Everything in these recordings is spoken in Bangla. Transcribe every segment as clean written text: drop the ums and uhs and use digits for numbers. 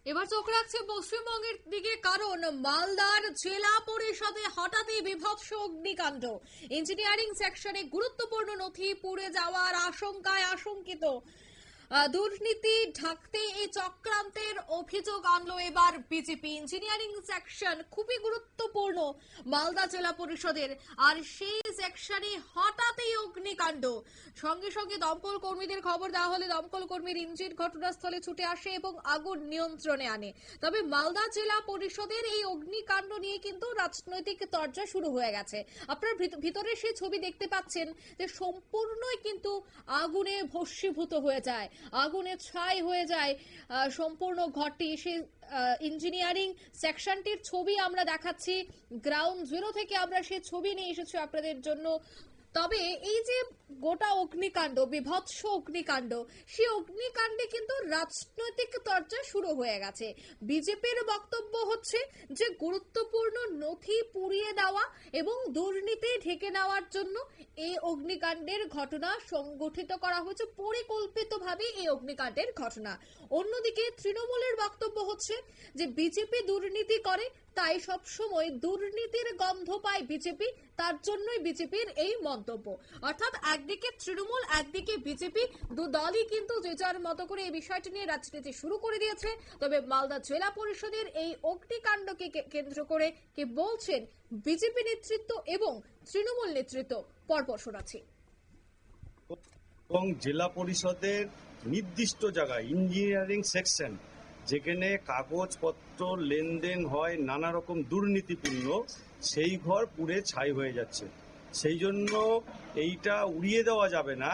এবার চোখ রাখছে পশ্চিমবঙ্গের দিকে, কারণ মালদার জেলা পরিষদে হঠাৎই বীভৎস অগ্নিকাণ্ড। ইঞ্জিনিয়ারিং সেকশনে গুরুত্বপূর্ণ নথি পুড়ে যাওয়ার আশঙ্কায় আশঙ্কিত। দুর্নীতি ঢাকতে এই চক্রান্তের অভিযোগ আনলো এবার বিজেপি। ইঞ্জিনিয়ারিং সেকশন খুবই গুরুত্বপূর্ণ মালদা জেলা পরিষদের, আর সেই সেকশনে হঠাৎই অগ্নিকাণ্ড। সঙ্গে সঙ্গে দমকল কর্মীদের খবর দেওয়া হলে দমকল কর্মীর ইঞ্জিন ঘটনাস্থলে ছুটে আসে এবং আগুন নিয়ন্ত্রণে আনে। তবে মালদা জেলা পরিষদের এই অগ্নিকাণ্ড নিয়ে কিন্তু রাজনৈতিক চর্চা শুরু হয়ে গেছে। আপনার ভিতরে সেই ছবি দেখতে পাচ্ছেন যে সম্পূর্ণই কিন্তু আগুনে ভস্মীভূত হয়ে যায়, আগুনে ছাই হয়ে যায় সম্পূর্ণ ঘরটি। সেই ইঞ্জিনিয়ারিং সেকশনটির ছবি আমরা দেখাচ্ছি, গ্রাউন্ড জিরো থেকে আমরা সেই ছবি নিয়ে এসেছি আপনাদের জন্য। তবে এই যে গোটা অগ্নিকাণ্ড, বীভৎস অগ্নিকাণ্ড, সেই অগ্নিকাণ্ডে কিন্তু রাজনৈতিক চর্চা শুরু হয়ে গেছে। বিজেপির বক্তব্য হচ্ছে যে গুরুত্বপূর্ণ নথি পুড়িয়ে দেওয়া এবং দুর্নীতি ঢেকে নেওয়ার জন্য এই অগ্নিকাণ্ডের ঘটনা সংগঠিত করা হয়েছে, পরিকল্পিতভাবে এই অগ্নিকাণ্ডের ঘটনা। অন্যদিকে তৃণমূলের বক্তব্য হচ্ছে যে বিজেপি দুর্নীতি করে, তাই সবসময় দুর্নীতির গন্ধ পায় বিজেপি, তার জন্যই বিজেপির এই মন্তব্য। অর্থাৎ একদিকে তৃণমূল, একদিকে বিজেপি, দু দলই কিন্তু যে যার মতো করে এই বিষয়টি নিয়ে রাজনীতি শুরু করে দিয়েছে। তবে মালদা জেলা পরিষদের এই অগ্নিকাণ্ডকে কেন্দ্র করে কি বলছেন বিজেপি নেতৃত্ব এবং তৃণমূল নেতৃত্ব, পরপর শোনাচ্ছি। এবং জেলা পরিষদের নির্দিষ্ট জায়গায় ইঞ্জিনিয়ারিং সেকশন, যেখানে কাগজপত্র লেনদেন হয় নানা রকম দুর্নীতিপূর্ণ, সেই ঘর পুড়ে ছাই হয়ে যাচ্ছে। সেই জন্য এইটা উড়িয়ে দেওয়া যাবে না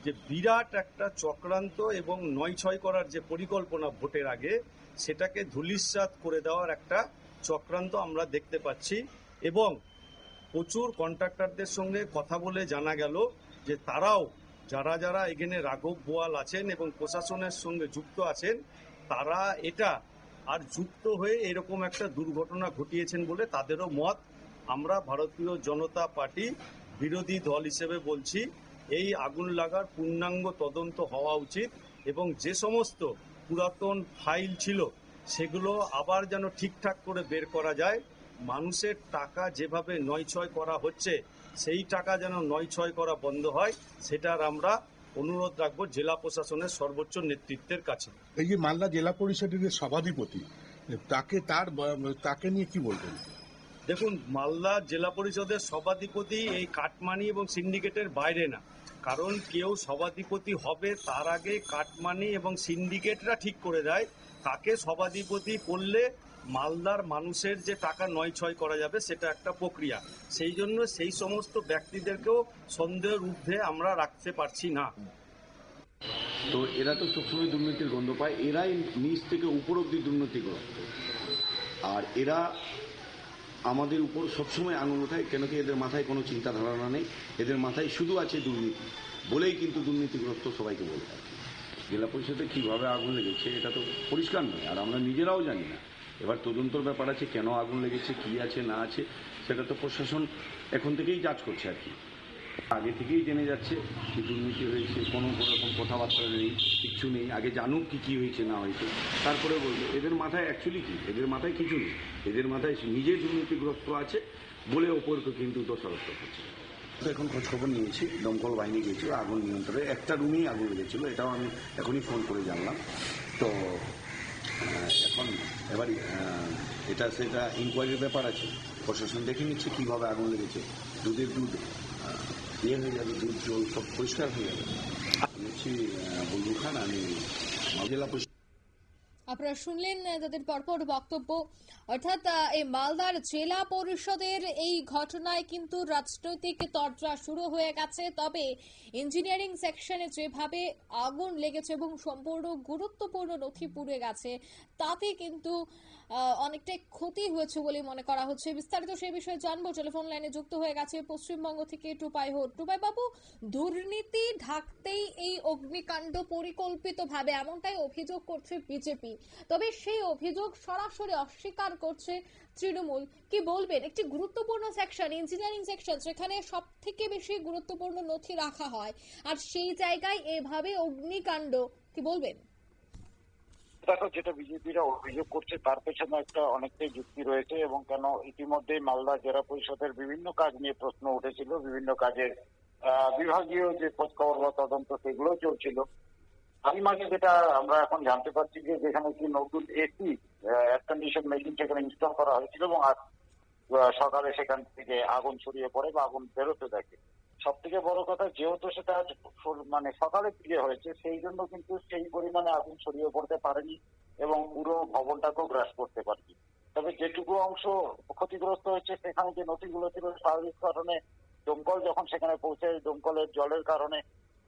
যে বিরাট একটা চক্রান্ত এবং নয়ছয় করার যে পরিকল্পনা ভোটের আগে, সেটাকে ধূলিসাৎ করে দেওয়ার একটা চক্রান্ত আমরা দেখতে পাচ্ছি। এবং প্রচুর কন্ট্রাক্টরদের সঙ্গে কথা বলে জানা গেল যে তারাও, যারা যারা এখানে রাঘব বোয়াল আছেন এবং প্রশাসনের সঙ্গে যুক্ত আছেন, তারা এটা আর যুক্ত হয়ে এরকম একটা দুর্ঘটনা ঘটিয়েছেন বলে তাদেরও মত। আমরা ভারতীয় জনতা পার্টি বিরোধী দল হিসেবে বলছি, এই আগুন লাগার পূর্ণাঙ্গ তদন্ত হওয়া উচিত এবং যে সমস্ত পুরাতন ফাইল ছিল সেগুলো আবার যেন ঠিকঠাক করে বের করা যায়। মানুষের টাকা যেভাবে নয়ছয় করা হচ্ছে, সেই টাকা যেন নয়ছয় করা বন্ধ হয়, সেটার আমরা অনুরোধ রাখবো জেলা প্রশাসনের সর্বোচ্চ নেতৃত্বের কাছে। এই যে মালদা জেলা পরিষদের যে সভাধিপতি, তাকে নিয়ে কি বলবেন? দেখুন, মালদা জেলা পরিষদের সভাধিপতি এই কাটমানি এবং সিন্ডিকেটের বাইরে না। কারণ কেউ সভাধিপতি হবে তার আগে কাটমানি এবং সিন্ডিকেটরা ঠিক করে দেয় তাকে সভাধিপতি করলে মালদার মানুষের যে টাকা নয়ছয় করা যাবে, সেটা একটা প্রক্রিয়া। সেই জন্য সেই সমস্ত ব্যক্তিদেরকেও সন্দেহের ঊর্ধ্বে আমরা রাখতে পারছি না। তো এরা তো সবসময় দুর্নীতির গন্ধ পায়, এরাই নিচ থেকে উপর অব্দি দুর্নীতিগ্রস্ত। আর এরা আমাদের উপর সবসময় আঙুল ওঠায়, কেন কি এদের মাথায় কোনো চিন্তা ধারণা নেই, এদের মাথায় শুধু আছে দুর্নীতি বলেই কিন্তু দুর্নীতিগ্রস্ত সবাইকে বলে থাকে। জেলা পরিষদে কীভাবে আগুন লেগেছে এটা তো পরিষ্কার নয়, আর আমরা নিজেরাও জানি না। এবার তদন্তর ব্যাপার আছে, কেন আগুন লেগেছে, কী আছে না আছে, সেটা তো প্রশাসন এখন থেকেই যাচ করছে আর কি। আগে থেকেই জেনে যাচ্ছে কি দুর্নীতি হয়েছে, কোনো রকম কথাবার্তা নেই, কিচ্ছু নেই। আগে জানুক কি হয়েছে না হয়েছে, তারপরে বলবে। এদের মাথায় অ্যাকচুয়ালি কি, এদের মাথায় কিছু নেই, এদের মাথায় নিজে দুর্নীতিগ্রস্ত আছে বলে ওপরকে কিন্তু দোষারোপ করছে। তো এখন খোঁজখবর নিয়েছি, দমকল বাহিনী গিয়েছিল, আগুন নিয়ন্ত্রণে একটা রুমেই আগুন লেগেছিল, এটাও আমি এখনই ফোন করে জানলাম। তো এখন এবার এটা সেটা ইনকোয়ারির ব্যাপার আছে, প্রশাসন দেখে নিচ্ছে কীভাবে আগুন লেগেছে। দুধের দুধ ইয়ে হয়ে যাবে, দুধ জল সব পরিষ্কার হয়ে যাবে। আমি হচ্ছি বন্ধু খান, আমি জেলা পরিষদ। আপনারা শুনলেন তাদের পরপর বক্তব্য। অর্থাৎ এই মালদার জেলা পরিষদের এই ঘটনায় কিন্তু রাজনৈতিক চর্চা শুরু হয়ে গেছে। তবে ইঞ্জিনিয়ারিং সেকশনে যেভাবে আগুন লেগেছে এবং সম্পূর্ণ গুরুত্বপূর্ণ নথি পুড়ে গেছে, তাতে কিন্তু অনেকটাই ক্ষতি হয়েছে বলে মনে করা হচ্ছে। বিস্তারিত সেই বিষয়ে জানবো, টেলিফোন লাইনে যুক্ত হয়ে গেছে পশ্চিমবঙ্গ থেকে টুপাই হোট। টুপাই বাবু, দুর্নীতি ঢাকতেই এই অগ্নিকাণ্ড পরিকল্পিতভাবে, এমনটাই অভিযোগ করছে বিজেপি। তবে সেই অভিযোগ সরাসরি অস্বীকার করছে তৃণমূল। কি বলবেন? একটি গুরুত্বপূর্ণ সেকশন, ইঞ্জিনিয়ারিং সেকশন, সেখানে সব থেকে বেশি গুরুত্বপূর্ণ নথি রাখা হয়, আর সেই জায়গায় এভাবে অগ্নিকাণ্ড, কি বলবেন? দেখো, যেটা বিজেপিরা অভিযোগ করছে তার পেছনে একটা অনেকটাই যুক্তি রয়েছে, এবং কেন ইতিমধ্যেই মালদা জেলা পরিষদের বিভিন্ন কাজ নিয়ে প্রশ্ন উঠেছিল, বিভিন্ন কাজের বিভাগীয় যে খোঁজখবর বা তদন্ত সেগুলো চলছিল। তারই মাঝে যেটা আমরা এখন জানতে পারছি যে যেখানে কি নতুন এসি এয়ার কন্ডিশন মেশিন সেখানে ইনস্টল করা হয়েছিল, এবং আজ সকালে সেখান থেকে আগুন ছড়িয়ে পড়ে বা আগুন বেরোতে থাকে। সব থেকে বড় কথা, যেহেতু সেটা মানে সকালের দিকে হয়েছে, সেই জন্য কিন্তু সেই পরিমাণে আগুন ছড়িয়ে পড়তে পারেনি এবং পুরো ভবনটাকেও গ্রাস করতে পারেনি। তবে যেটুকু অংশ ক্ষতিগ্রস্ত হয়েছে সেখানে যে নথিগুলো ছিল, স্বাভাবিক কারণে দমকল যখন সেখানে পৌঁছে, দমকলের জলের কারণে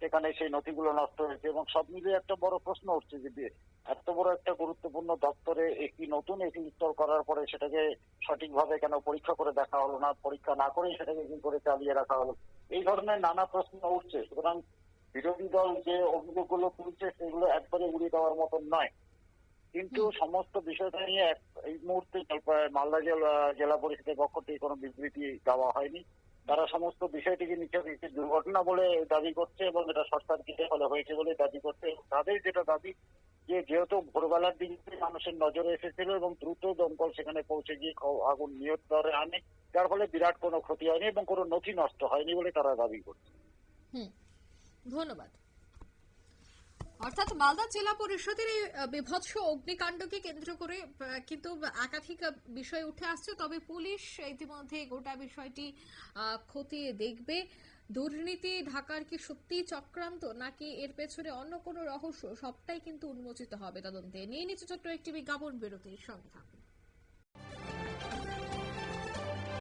সেখানে সেই নথিগুলো নষ্ট হয়েছে। এবং সব মিলিয়ে একটা বড় প্রশ্ন উঠছে যে এত বড় একটা গুরুত্বপূর্ণ দপ্তরে একটি নতুন এসি ইনস্টল করার পরে সেটাকে সঠিকভাবে কেন পরীক্ষা করে দেখা হলো না, পরীক্ষা না করেই সেটাকে কি করে চালিয়ে রাখা হলো, এই ধরনের নানা প্রশ্ন উঠছে। সুতরাং বিরোধী দল যে অভিযোগগুলো তুলছে সেগুলো একবারে উড়িয়ে দেওয়ার মতন নয়, কিন্তু সমস্ত বিষয়টা নিয়ে এই মুহূর্তে মালদা জেলা পরিষদের পক্ষ থেকে কোনো বিবৃতি দেওয়া হয়নি। তারা সমস্ত বিষয়টিকে নিচে দুর্ঘটনা বলে দাবি করছে এবং এটা শর্ট সার্কিটের ফলে হয়েছে বলে দাবি করছে। তাদের যেটা দাবি যে যেহেতু ভোরবেলার দিকে মানুষের নজরে এসেছিল এবং দ্রুত দমকল সেখানে পৌঁছে গিয়ে আগুন নিয়ন্ত্রণে আনে, যার ফলে বিরাট কোনো ক্ষতি হয়নি এবং কোনো নথি নষ্ট হয়নি বলে তারা দাবি করছে। ধন্যবাদ। অর্থাৎ মালদা জেলা পরিষদের এই বিভৎস অগ্নিকাণ্ডকে কেন্দ্র করে কিন্তু একাধিক বিষয় উঠে আসছে, তবে পুলিশ ইতিমধ্যে গোটা বিষয়টি খতিয়ে দেখবে। দুর্নীতি ঢাকার কি সত্যি চক্রান্ত নাকি এর পেছনে অন্য কোনো রহস্য, সবটাই কিন্তু উন্মোচিত হবে তদন্তে। নিয়ে নিচ্ছে ছোট্ট একটি বিজ্ঞাপন বিরতির সঙ্গে থাকুন।